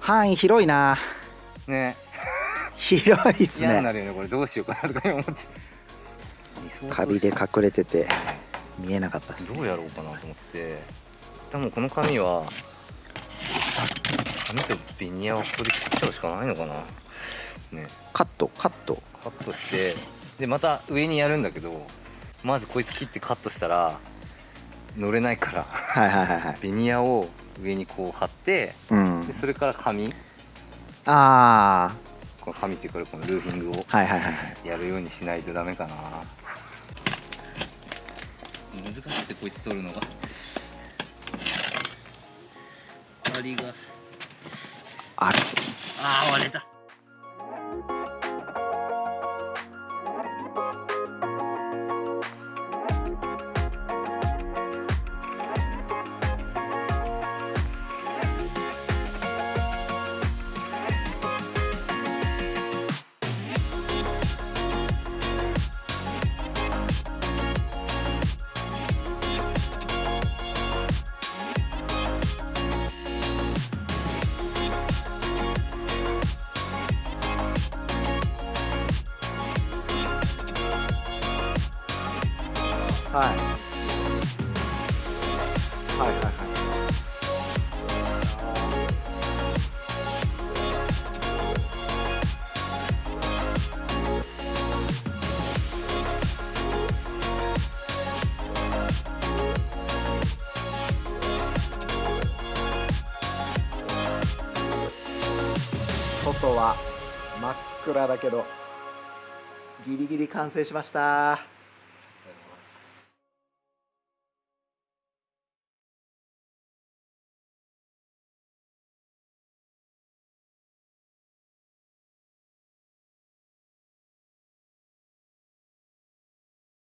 範囲広いなね。広いっす嫌にね。なるよねこれ、どうしようかなとか思って。カビで隠れてて見えなかったですね。どうやろうかなと思ってて、でもこの紙は紙とベニヤをここで切っちゃうしかないのかなね。カットカットして、でまた上にやるんだけど、まずこいつ切ってカットしたら乗れないからはいはいはいはい。ベニヤを上にこう貼って、でそれから紙、あこの紙っていうかこのルーフィングをあはいはいはいやるようにしないとダメかな。難しくてこいつ取るのが針がある。割れた。はいはいはいはい。外は真っ暗だけどギリギリ完成しました。